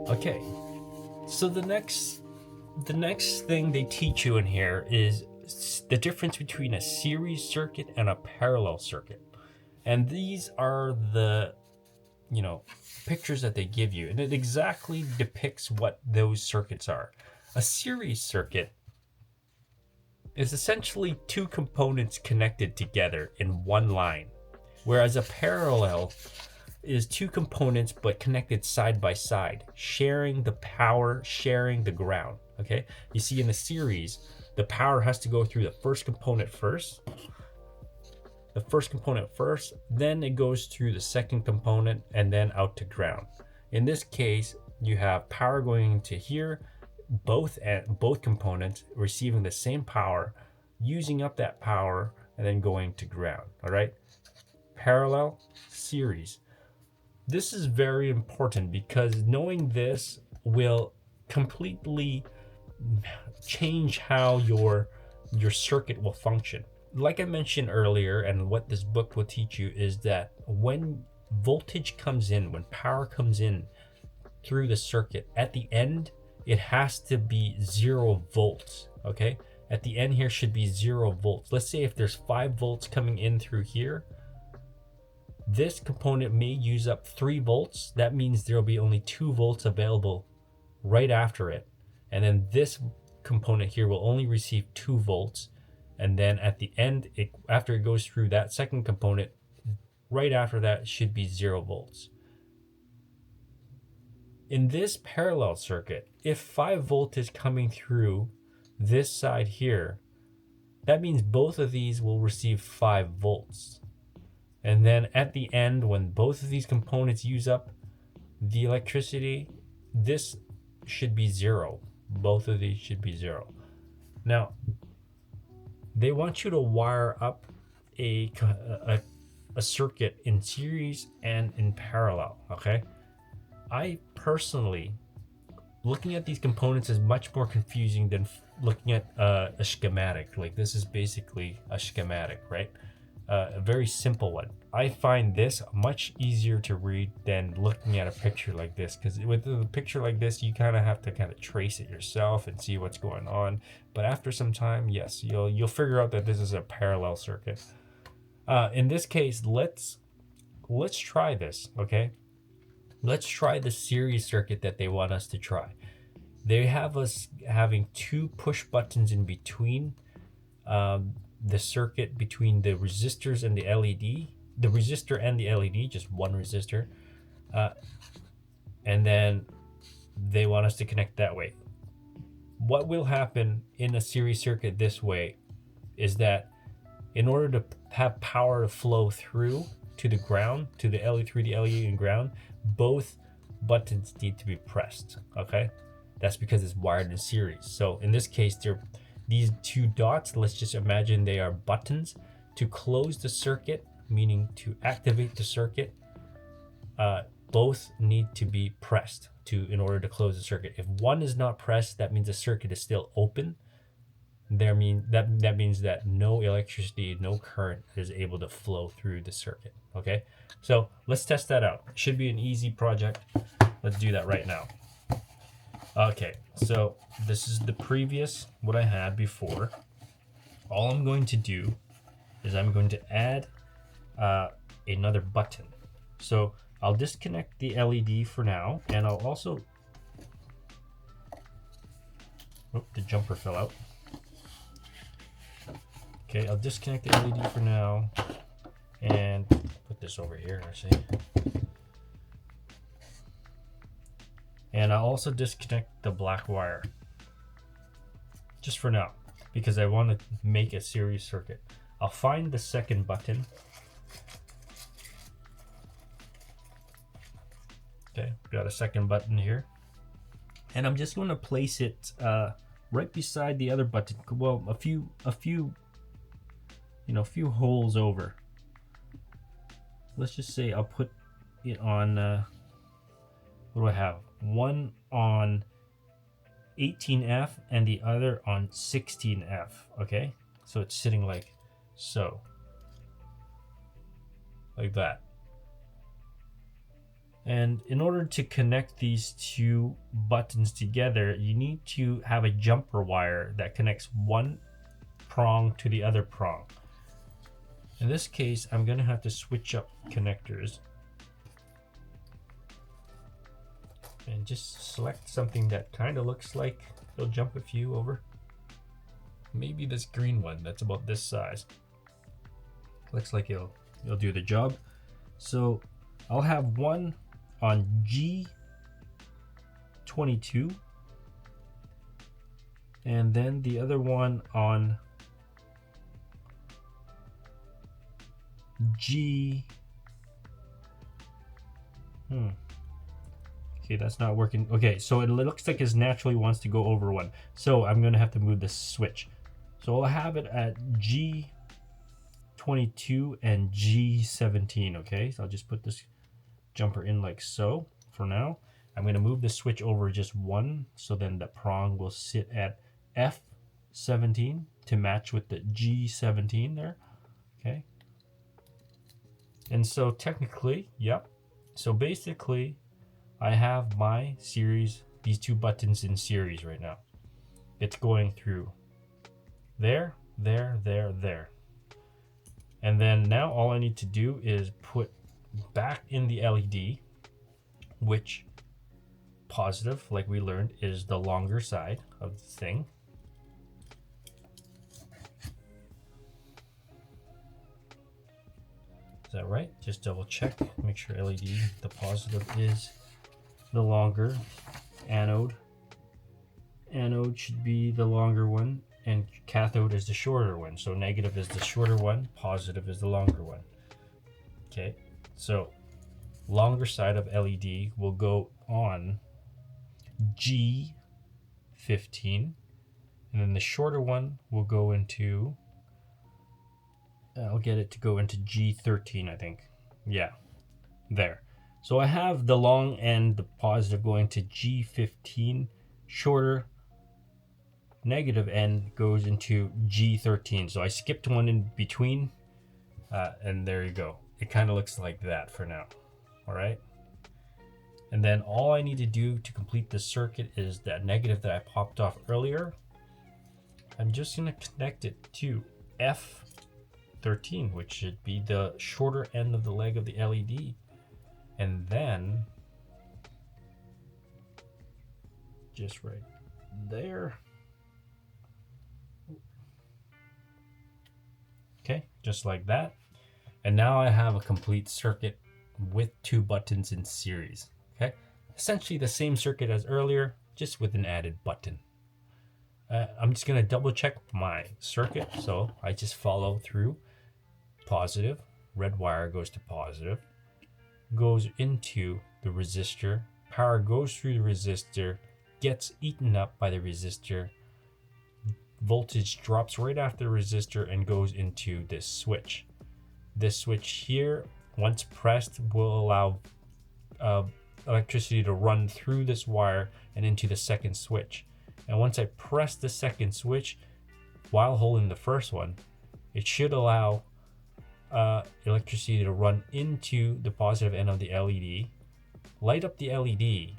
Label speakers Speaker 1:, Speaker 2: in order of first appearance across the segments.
Speaker 1: Okay, so the next thing they teach you in here is the difference between a series circuit and a parallel circuit. And these are the, pictures that they give you, and it exactly depicts what those circuits are. A series circuit is essentially two components connected together in one line, whereas a parallel is two components but connected side by side, sharing the power, sharing the ground. Okay, you see, in the series, the power has to go through the first component first, then it goes through the second component and then out to ground. In this case, you have power going into here, both components receiving the same power, using up that power, and then going to ground. All right, parallel, series. This is very important because knowing this will completely change how your circuit will function. Like I mentioned earlier, and what this book will teach you, is that when voltage comes in, when power comes in through the circuit, at the end, it has to be 0 volts, okay? At the end here should be 0 volts. Let's say if there's 5 volts coming in through here, this component may use up 3 volts. That means there'll be only 2 volts available right after it. And then this component here will only receive 2 volts. And then at the end, after it goes through that second component, right after that should be 0 volts. In this parallel circuit, if 5 volt is coming through this side here, that means both of these will receive 5 volts. And then at the end, when both of these components use up the electricity, this should be 0. Both of these should be 0. Now, they want you to wire up a circuit in series and in parallel, okay? I personally, looking at these components is much more confusing than looking at a schematic. Like, this is basically a schematic, right? A very simple one. I find this much easier to read than looking at a picture like this, because with a picture like this, you kind of have to trace it yourself and see what's going on. But after some time, yes, you'll figure out that this is a parallel circuit. In this case, let's try this, okay? Let's try the series circuit that they want us to try. They have us having 2 push buttons in between the circuit, between the resistors and the LED. The resistor and the LED, just one resistor. And then they want us to connect that way. What will happen in a series circuit this way is that in order to have power to flow through to the ground, to the LED, through the LED and ground, both buttons need to be pressed, okay? That's because it's wired in series. So in this case, these 2 dots, let's just imagine they are buttons to close the circuit, meaning to activate the circuit. Both need to be pressed in order to close the circuit. If one is not pressed, that means the circuit is still open. That means that no electricity, no current is able to flow through the circuit. Okay, so let's test that out. It should be an easy project. Let's do that right now. Okay, so this is the previous, what I had before. All I'm going to do is I'm going to add another button. So I'll disconnect the LED for now, and I'll also, the jumper fell out. Okay, I'll disconnect the LED for now and put this over here, actually. And I'll also disconnect the black wire, just for now, because I want to make a series circuit. I'll find the second button. Okay, got a second button here. And I'm just going to place it right beside the other button. Well, a few holes over. Let's just say I'll put it on, what do I have? One on 18F and the other on 16F, okay? So it's sitting like so. Like that. And in order to connect these two buttons together, you need to have a jumper wire that connects one prong to the other prong. In this case, I'm going to have to switch up connectors and just select something that kind of looks like it'll jump a few over. Maybe this green one that's about this size. Looks like it'll do the job. So I'll have one on G22 and then the other one on G. Okay, that's not working. Okay, so it looks like it naturally wants to go over one. So I'm gonna have to move the switch. So I'll have it at G22 and G17, okay? So I'll just put this jumper in like so for now. I'm gonna move the switch over just one, so then the prong will sit at F17 to match with the G17 there, okay? And so technically, yep. So basically, I have my series, these two buttons in series right now. It's going through there, there, there, there. And then now all I need to do is put back in the LED, which positive, like we learned, is the longer side of the thing. Is that right? Just double check, make sure LED, the positive is the longer anode. Anode should be the longer one, and cathode is the shorter one. So negative is the shorter one, positive is the longer one. Okay, so longer side of LED will go on G15, and then the shorter one will go into, I'll get it to go into G13, I think. Yeah, there. So I have the long end, the positive, going to G15, shorter negative end goes into G13. So I skipped one in between, and there you go. It kind of looks like that for now. All right. And then all I need to do to complete the circuit is that negative that I popped off earlier. I'm just going to connect it to F13, which should be the shorter end of the leg of the LED. And then just right there. Okay, just like that. And now I have a complete circuit with two buttons in series. Okay, essentially the same circuit as earlier, just with an added button. I'm just going to double check my circuit. So I just follow through positive, red wire goes to positive, goes into the resistor, power goes through the resistor, gets eaten up by the resistor, voltage drops right after the resistor and goes into this switch. This switch here, once pressed, will allow electricity to run through this wire and into the second switch. And once I press the second switch while holding the first one, it should allow electricity to run into the positive end of the LED, light up the LED,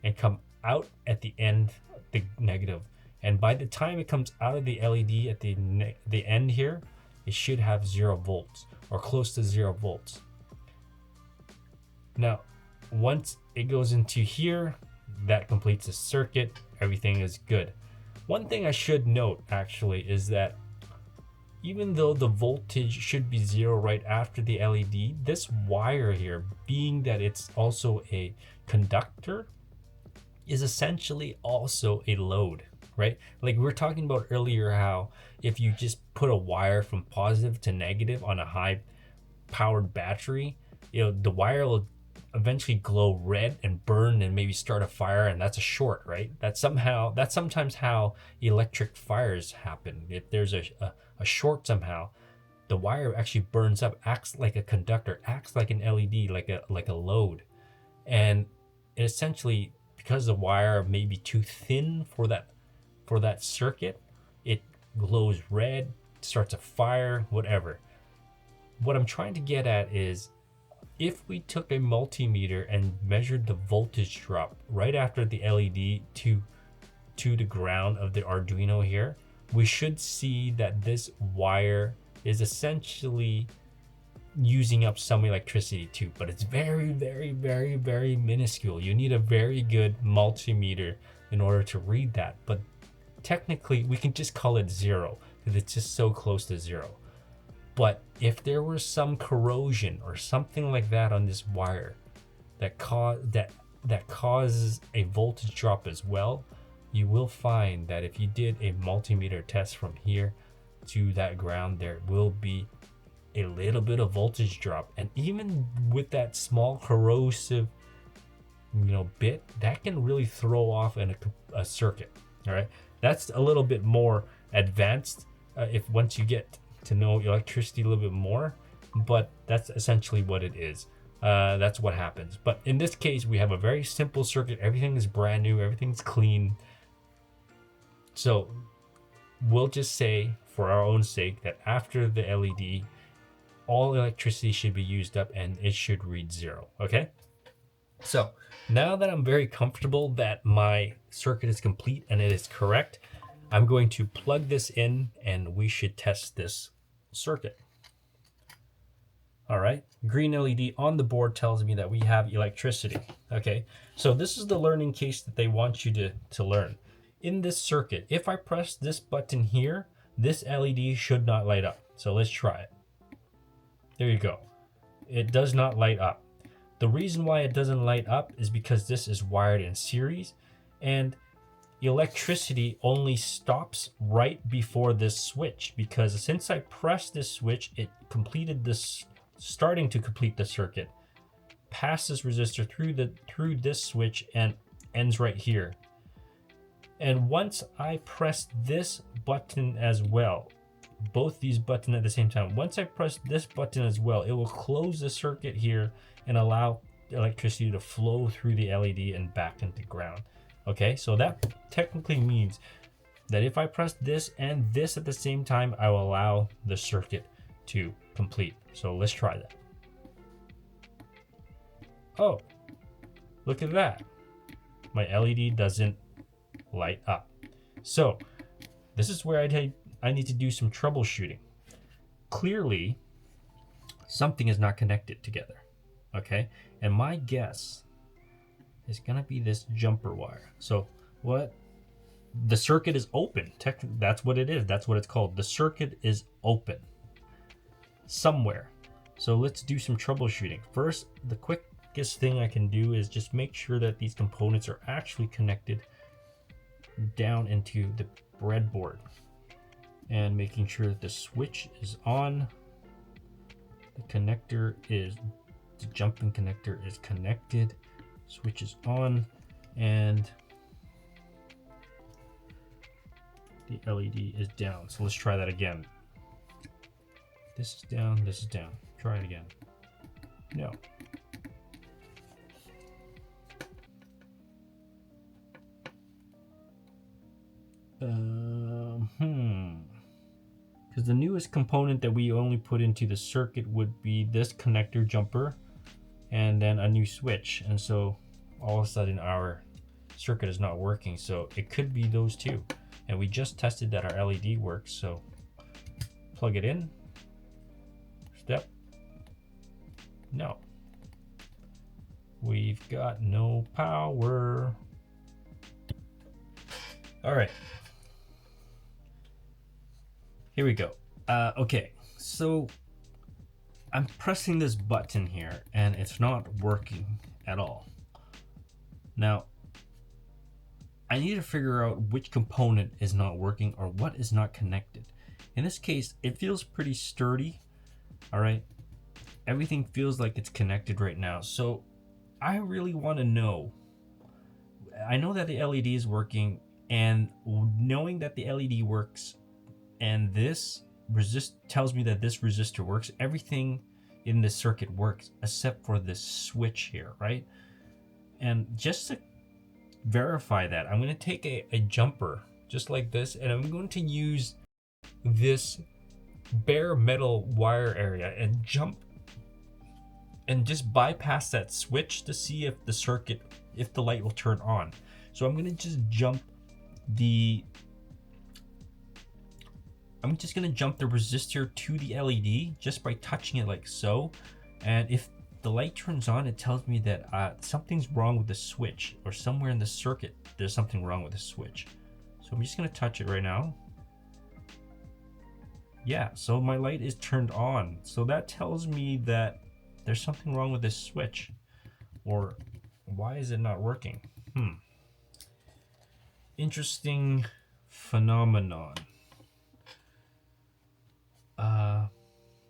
Speaker 1: and come out at the end, the negative. And by the time it comes out of the LED at the end here, it should have 0 volts or close to 0 volts. Now, once it goes into here, that completes the circuit. Everything is good. One thing I should note actually is that even though the voltage should be 0 right after the LED, this wire here, being that it's also a conductor, is essentially also a load, right? Like we were talking about earlier, how if you just put a wire from positive to negative on a high powered battery, the wire will eventually glow red and burn and maybe start a fire, and that's a short, right? That's sometimes how electric fires happen. If there's a short somehow, the wire actually burns up, acts like a conductor, acts like an LED, like a load. And essentially, because the wire may be too thin for that circuit, it glows red, starts a fire, whatever. What I'm trying to get at is, if we took a multimeter and measured the voltage drop right after the LED to the ground of the Arduino here, we should see that this wire is essentially using up some electricity too, but it's very, very, very, very minuscule. You need a very good multimeter in order to read that, but technically we can just call it zero because it's just so close to zero. But if there was some corrosion or something like that on this wire that causes a voltage drop as well, you will find that if you did a multimeter test from here to that ground, there will be a little bit of voltage drop. And even with that small corrosive bit, that can really throw off a circuit. All right, that's a little bit more advanced if once you get to know electricity a little bit more, but that's essentially what it is. That's what happens. But in this case, we have a very simple circuit. Everything is brand new, everything's clean. So we'll just say, for our own sake, that after the LED, all electricity should be used up and it should read zero. Okay, so now that I'm very comfortable that my circuit is complete and it is correct, I'm going to plug this in and we should test this circuit. All right, green LED on the board tells me that we have electricity. Okay, so this is the learning case that they want you to learn. In this circuit, if I press this button here, this LED should not light up. So let's try it. There you go. It does not light up. The reason why it doesn't light up is because this is wired in series, and electricity only stops right before this switch, because since I pressed this switch, it completed this, starting to complete the circuit, past this resistor through this switch and ends right here. And once I press this button as well, both these buttons at the same time, once I press this button as well, it will close the circuit here and allow electricity to flow through the LED and back into ground. Okay, so that technically means that if I press this and this at the same time, I will allow the circuit to complete. So let's try that. Oh, look at that. My LED doesn't light up. So this is where I need to do some troubleshooting. Clearly, something is not connected together. Okay, and my guess is gonna be this jumper wire. So what? The circuit is open. That's what it is. That's what it's called. The circuit is open somewhere. So let's do some troubleshooting. First, the quickest thing I can do is just make sure that these components are actually connected down into the breadboard, and making sure that the switch is on, the jumping connector is connected, switch is on, and the LED is down. So let's try that again. This is down, this is down. Try it again. No. Because the newest component that we only put into the circuit would be this connector jumper and then a new switch. And so all of a sudden our circuit is not working. So it could be those two. And we just tested that our LED works. So plug it in. Step. No. We've got no power. All right. Here we go. Okay, so I'm pressing this button here and it's not working at all. Now, I need to figure out which component is not working or what is not connected. In this case, it feels pretty sturdy. All right, everything feels like it's connected right now. So I really want to know. I know that the LED is working, and knowing that the LED works and this tells me that this resistor works, everything in this circuit works except for this switch here, right? And just to verify that, I'm going to take a jumper just like this, and I'm going to use this bare metal wire area and jump and just bypass that switch to see if the light will turn on. So I'm just gonna jump the resistor to the LED just by touching it like so. And if the light turns on, it tells me that something's wrong with the switch, or somewhere in the circuit there's something wrong with the switch. So I'm just gonna touch it right now. Yeah, so my light is turned on. So that tells me that there's something wrong with this switch. Or why is it not working? Interesting phenomenon.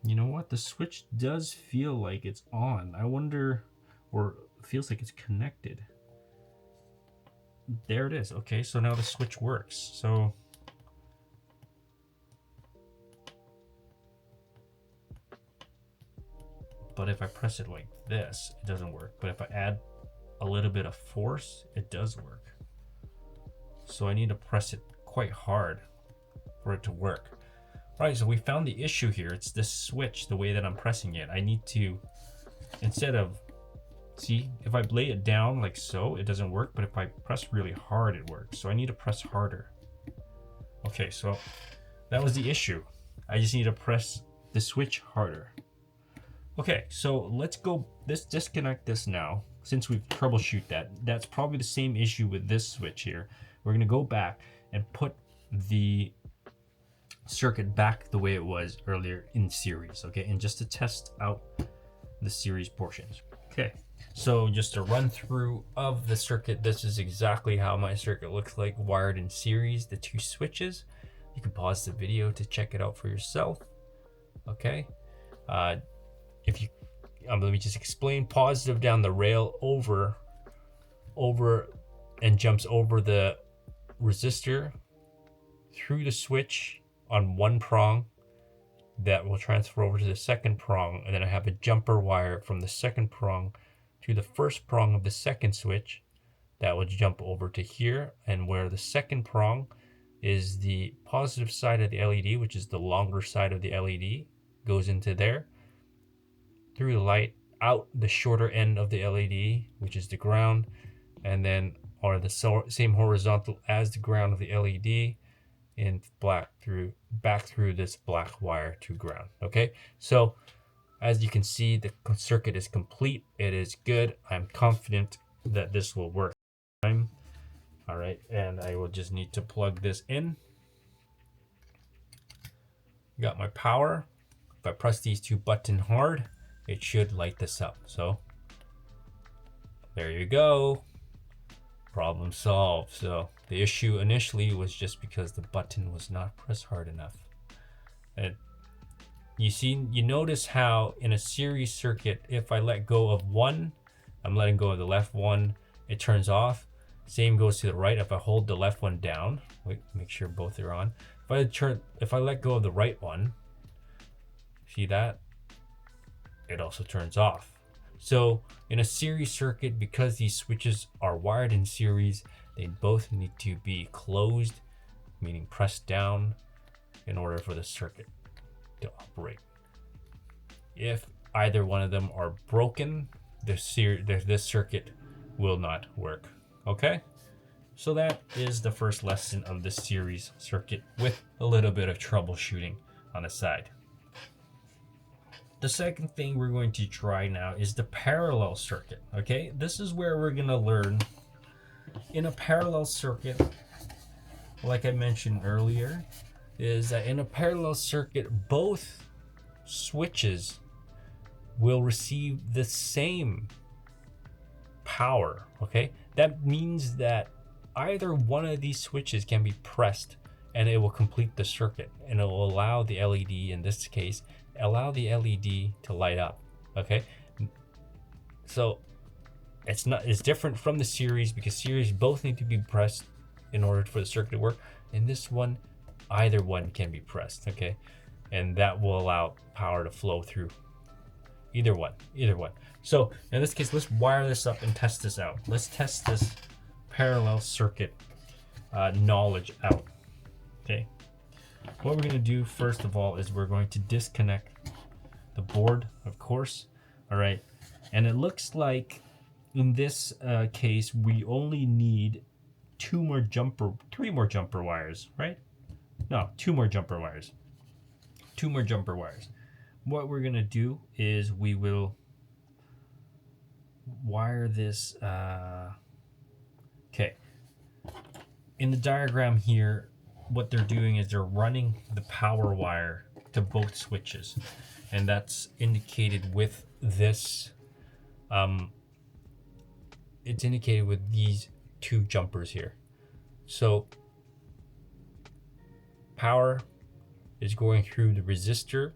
Speaker 1: You know what? The switch does feel like it's on. I wonder, or feels like it's connected. There it is. Okay, so now the switch works. So but if I press it like this, it doesn't work. But if I add a little bit of force, it does work. So I need to press it quite hard for it to work. Right, so we found the issue here. It's this switch, the way that I'm pressing it. I need to, instead of, see, if I lay it down like so, it doesn't work. But if I press really hard, it works. So I need to press harder. Okay, so that was the issue. I just need to press the switch harder. Okay, so let's disconnect this now. Since we've troubleshoot that, that's probably the same issue with this switch here. We're gonna go back and put the circuit back the way it was earlier in series, okay? And just to test out the series portions. Okay, so just a run through of the circuit. This is exactly how my circuit looks like wired in series, the two switches. You can pause the video to check it out for yourself, okay? Let me just explain. Positive down the rail over and jumps over the resistor through the switch on one prong that will transfer over to the second prong, and then I have a jumper wire from the second prong to the first prong of the second switch that will jump over to here, and where the second prong is the positive side of the LED, which is the longer side of the LED, goes into there through the light, out the shorter end of the LED, which is the ground, and then or the same horizontal as the ground of the LED, in back through this black wire to ground. Okay, so as you can see, the circuit is complete. It is good. I'm confident that this will work. All right, and I will just need to plug this in. Got my power. If I press these two buttons hard, it should light this up. So there you go. Problem solved. So the issue initially was just because the button was not pressed hard enough. And you notice how in a series circuit, if I let go of one, I'm letting go of the left one, it turns off. Same goes to the right. If I hold the left one down, wait, make sure both are on. If I let go of the right one, see that? It also turns off. So in a series circuit, because these switches are wired in series, they both need to be closed, meaning pressed down, in order for the circuit to operate. If either one of them are broken, this circuit will not work. Okay, so that is the first lesson of the series circuit with a little bit of troubleshooting on the side. The second thing we're going to try now is the parallel circuit. Okay, this is where we're going to learn in a parallel circuit, like I mentioned earlier, is that in a parallel circuit, both switches will receive the same power. Okay, that means that either one of these switches can be pressed and it will complete the circuit, and it will allow the LED, in this case, allow the LED to light up. Okay, so it's different from the series, because series both need to be pressed in order for the circuit to work. In this one, either one can be pressed. Okay, and that will allow power to flow through either one. So in this case, let's wire this up and test this out. Let's test this parallel circuit knowledge out. Okay, what we're going to do first of all is we're going to disconnect the board, of course. All right, And it looks like in this case, we only need three more jumper wires, right? No, two more jumper wires. What we're gonna do is we will wire this. Okay. In the diagram here, what they're doing is they're running the power wire to both switches, and that's indicated with this. It's indicated with these two jumpers here. So power is going through the resistor,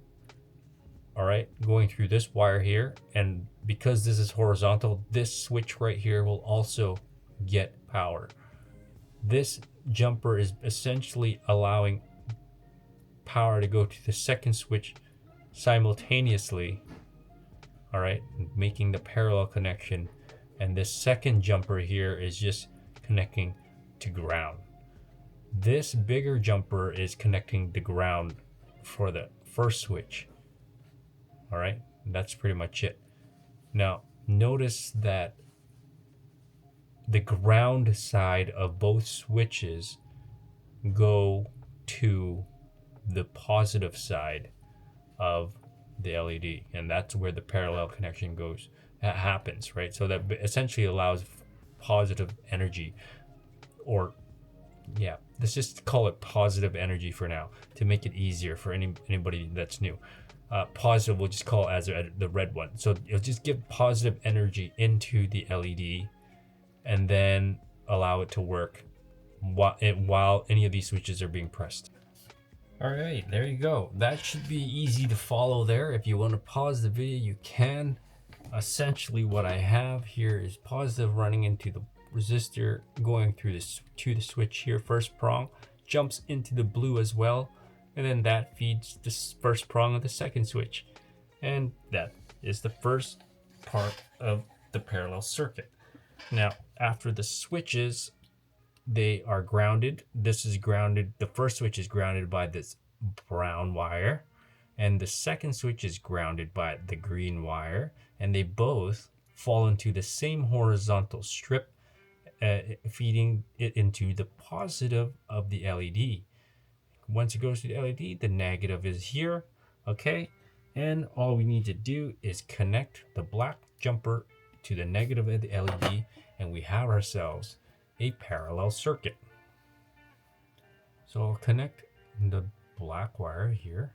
Speaker 1: all right, going through this wire here, and because this is horizontal, this switch right here will also get power. This jumper is essentially allowing power to go to the second switch simultaneously, all right, making the parallel connection. And this second jumper here is just connecting to ground. This bigger jumper is connecting the ground for the first switch. All right, that's pretty much it. Now, notice that the ground side of both switches go to the positive side of the LED, and that's where the parallel connection happens, right? So that essentially allows positive energy, or yeah, let's just call it positive energy for now to make it easier for anybody that's new. Positive, we'll just call it as the red one. So it'll just give positive energy into the LED and then allow it to work while any of these switches are being pressed. All right, there you go. That should be easy to follow there. If you want to pause the video, you can. Essentially what I have here is positive running into the resistor, going through this to the switch here. First prong jumps into the blue as well, and then that feeds this first prong of the second switch. And that is the first part of the parallel circuit. Now, after the switches, they are grounded. This is grounded. The first switch is grounded by this brown wire, and the second switch is grounded by the green wire, and they both fall into the same horizontal strip, feeding it into the positive of the LED. Once it goes to the LED, the negative is here, okay? And all we need to do is connect the black jumper to the negative of the LED, and we have ourselves a parallel circuit. So I'll connect the black wire here.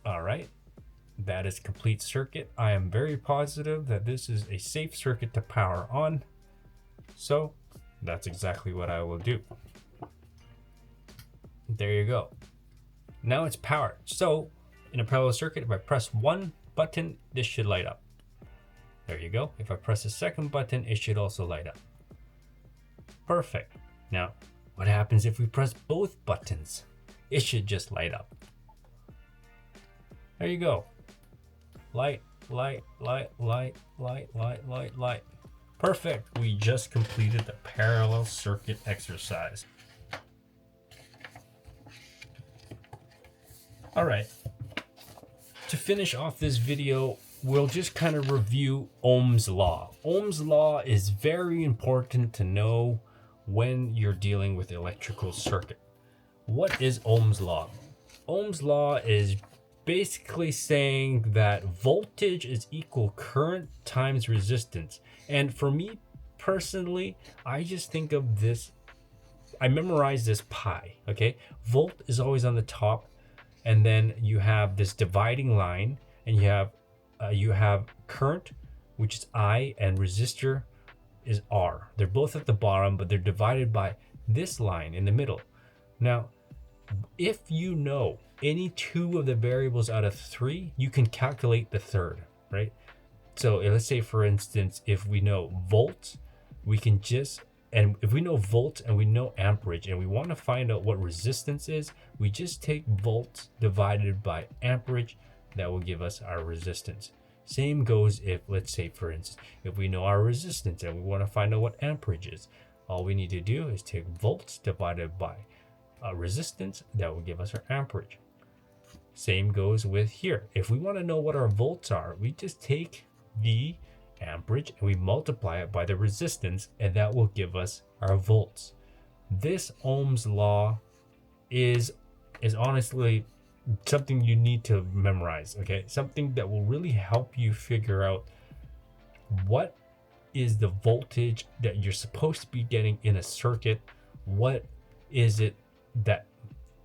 Speaker 1: All right, that is complete circuit. I am very positive that this is a safe circuit to power on. So that's exactly what I will do. There you go. Now it's powered. So in a parallel circuit, if I press one button, this should light up. There you go. If I press the second button, it should also light up. Perfect. Now, what happens if we press both buttons? It should just light up. There you go. Light, light, light, light, light, light, light, light. Perfect. We just completed the parallel circuit exercise. All right. To finish off this video, we'll just kind of review Ohm's law. Ohm's law is very important to know when you're dealing with electrical circuit. What is Ohm's law? Ohm's law is basically saying that voltage is equal current times resistance. And for me personally, I just think of this, I memorize this pi, okay? Volt is always on the top, and then you have this dividing line, and you have current, which is I, and resistor is R. They're both at the bottom, but they're divided by this line in the middle. Now, if you know any two of the variables out of three, you can calculate the third, right? So let's say, for instance, if we know volts, we can just, and if we know volts and we know amperage and we want to find out what resistance is, we just take volts divided by amperage. That will give us our resistance. Same goes if, let's say, for instance, if we know our resistance and we want to find out what amperage is, all we need to do is take volts divided by resistance. That will give us our amperage. Same goes with here. If we want to know what our volts are, we just take the amperage and we multiply it by the resistance, and that will give us our volts. This Ohm's law is honestly something you need to memorize, okay? Something that will really help you figure out what is the voltage that you're supposed to be getting in a circuit. What is it that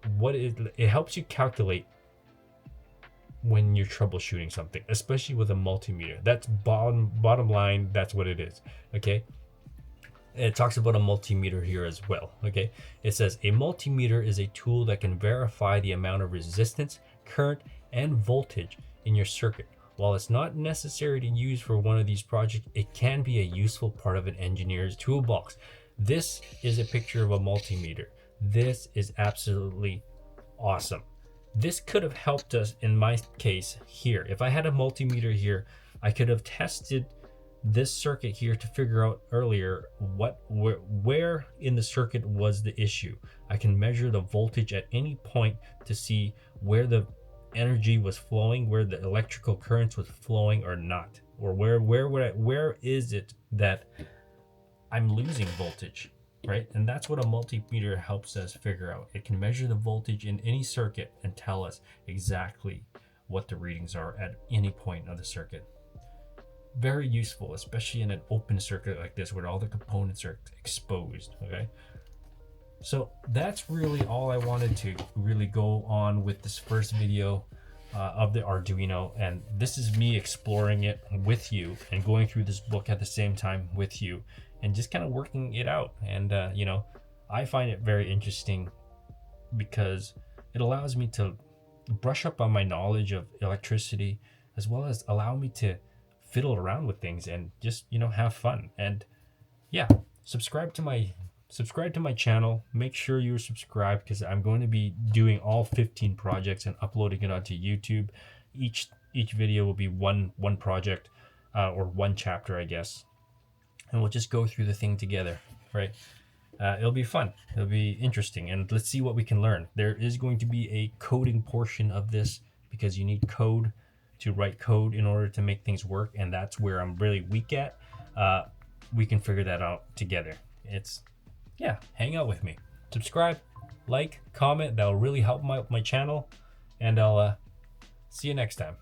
Speaker 1: it helps you calculate when you're troubleshooting something, especially with a multimeter. That's bottom line, that's what it is, okay? It talks about a multimeter here as well, okay? It says a multimeter is a tool that can verify the amount of resistance, current, and voltage in your circuit. While it's not necessary to use for one of these projects, it can be a useful part of an engineer's toolbox. This is a picture of a multimeter. This is absolutely awesome. This could have helped us in my case here. If I had a multimeter here, I could have tested this circuit here to figure out earlier where in the circuit was the issue. I can measure the voltage at any point to see where the energy was flowing, where the electrical currents was flowing or not, or where is it that I'm losing voltage, right? And that's what a multimeter helps us figure out. It can measure the voltage in any circuit and tell us exactly what the readings are at any point of the circuit. Very useful, especially in an open circuit like this where all the components are exposed, okay? So that's really all I wanted to really go on with this first video of the Arduino, and this is me exploring it with you and going through this book at the same time with you and just kind of working it out. And you know, I find it very interesting because it allows me to brush up on my knowledge of electricity, as well as allow me to fiddle around with things and just, you know, have fun. And yeah, subscribe to my channel. Make sure you're subscribed, because I'm going to be doing all 15 projects and uploading it onto YouTube. Each video will be one project or one chapter, I guess, and we'll just go through the thing together, right? It'll be fun, it'll be interesting, and let's see what we can learn. There is going to be a coding portion of this, because you need code to write code in order to make things work, and that's where I'm really weak at. We can figure that out together. Yeah, hang out with me. Subscribe, like, comment. That'll really help my channel, and I'll see you next time.